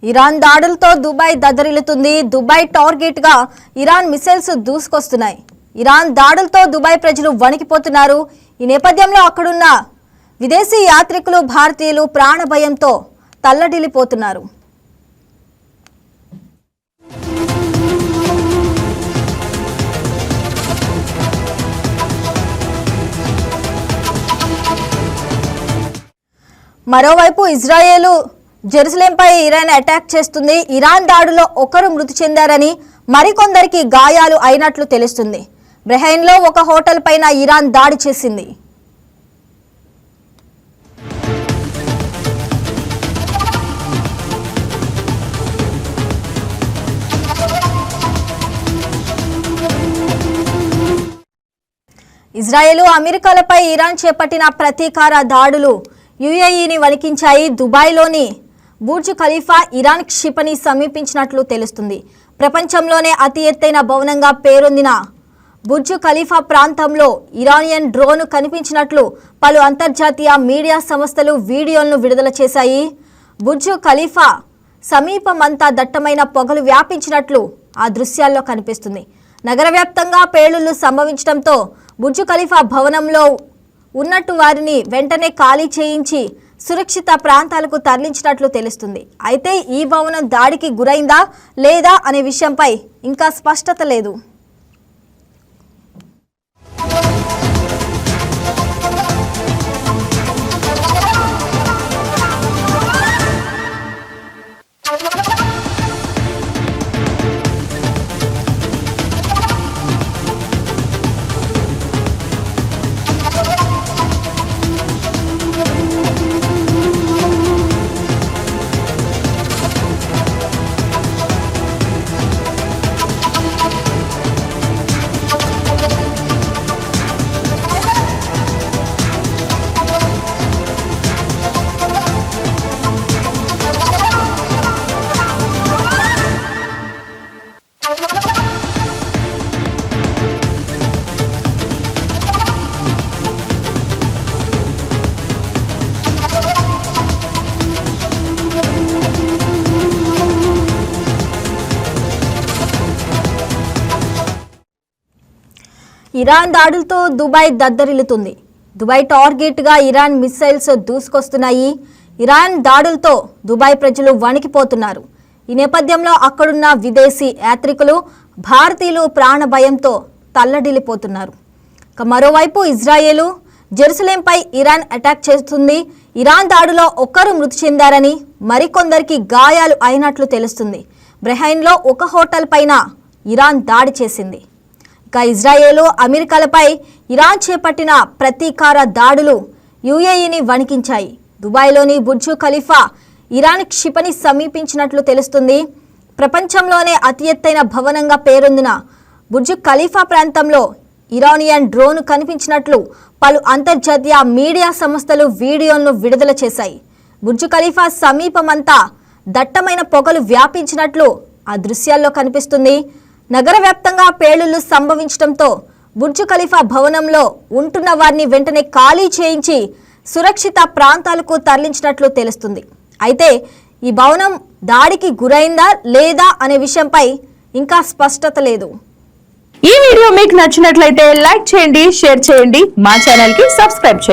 Iran దాడులతో Dubai దద్దరిల్లుతుంది. Dubai target గా ఇరాన్ మిసైల్స్ దూసుకొస్తున్నాయి. ఇరాన్ దాడులతో దుబాయ్ ప్రజలు వణికిపోతున్నారు. ఈ నేపథ్యంలో అక్కడున్న విదేశీ యాత్రికులు, భారతీయులు ప్రాణభయంతో తల్లడిల్లిపోతున్నారు. మరోవైపు ఇజ్రాయెల్ జెరూసలేంపై ఇరాన్ అటాక్ చేస్తుంది. ఇరాన్ దాడిలో ఒకరు మృతి చెందారని, మరికొందరికి గాయాలు అయినట్లు తెలుస్తుంది. బహ్రెయిన్లో ఒక హోటల్ పైన ఇరాన్ దాడి చేసింది. ఇజ్రాయెల్, అమెరికాలపై ఇరాన్ చేపట్టిన ప్రతీకార దాడులు యుఏఈని వణికించాయి. దుబాయ్లోని బుర్జ్ ఖలీఫా ఇరాన్ క్షిపణి సమీపించినట్లు తెలుస్తుంది. ప్రపంచంలోనే అతి ఎత్తైన భవనంగా పేరొందిన బుర్జ్ ఖలీఫా ప్రాంతంలో ఇరానియన్ డ్రోన్ కనిపించినట్లు పలు అంతర్జాతీయ మీడియా సంస్థలు వీడియోలను విడుదల చేశాయి. బుర్జ్ ఖలీఫా సమీపమంతా దట్టమైన పొగలు వ్యాపించినట్లు ఆ దృశ్యాల్లో కనిపిస్తుంది. నగర వ్యాప్తంగా పేలుళ్లు సంభవించడంతో బుర్జ్ ఖలీఫా భవనంలో ఉన్నట్టు వారిని వెంటనే ఖాళీ చేయించి సురక్షిత ప్రాంతాలకు తరలించినట్లు తెలుస్తుంది. అయితే ఈ భవనం దాడికి గురైందా లేదా అనే విషయంపై ఇంకా స్పష్టత లేదు. ఇరాన్ దాడులతో దుబాయ్ దద్దరిల్లుతుంది. దుబాయ్ టార్గెట్ గా ఇరాన్ మిసైల్స్ దూసుకొస్తున్నాయి. ఇరాన్ దాడులతో దుబాయ్ ప్రజలు వణికిపోతున్నారు. ఈ నేపథ్యంలో అక్కడున్న విదేశీ యాత్రికులు, భారతీయులు ప్రాణభయంతో తల్లడిల్లిపోతున్నారు. మరోవైపు ఇజ్రాయెల్ జెరూసలేంపై ఇరాన్ అటాక్ చేస్తుంది. ఇరాన్ దాడిలో ఒకరు మృతి చెందారని, మరికొందరికి గాయాలు అయినట్లు తెలుస్తుంది. బహ్రెయిన్లో ఒక హోటల్ పైన ఇరాన్ దాడి చేసింది. ఇక ఇజ్రాయెల్, అమెరికాలపై ఇరాన్ చేపట్టిన ప్రతీకార దాడులు యుఏఈని వణికించాయి. దుబాయ్లోని బుర్జ్ ఖలీఫా ఇరాన్ క్షిపణి సమీపించినట్లు తెలుస్తుంది. ప్రపంచంలోనే అతి ఎత్తైన భవనంగా పేరొందిన బుర్జ్ ఖలీఫా ప్రాంతంలో ఇరానియన్ డ్రోన్ కనిపించినట్లు పలు అంతర్జాతీయ మీడియా సంస్థలు వీడియోలను విడుదల చేశాయి. బుర్జ్ ఖలీఫా సమీపమంతా దట్టమైన పొగలు వ్యాపించినట్లు ఆ దృశ్యాల్లో కనిపిస్తుంది. నగర వ్యాప్తంగా పేలుళ్లు సంభవించడంతో బుర్జ్ ఖలీఫా భవనంలో ఉంటున్న వారిని వెంటనే ఖాళీ చేయించి సురక్షిత ప్రాంతాలకు తరలించినట్లు తెలుస్తుంది. అయితే ఈ భవనం దాడికి గురైందా లేదా అనే విషయంపై ఇంకా స్పష్టత లేదు. ఈ వీడియో మీకు నచ్చినట్లయితే లైక్ చేయండి, షేర్ చేయండి, మా ఛానల్ కి సబ్స్క్రైబ్ చేయండి.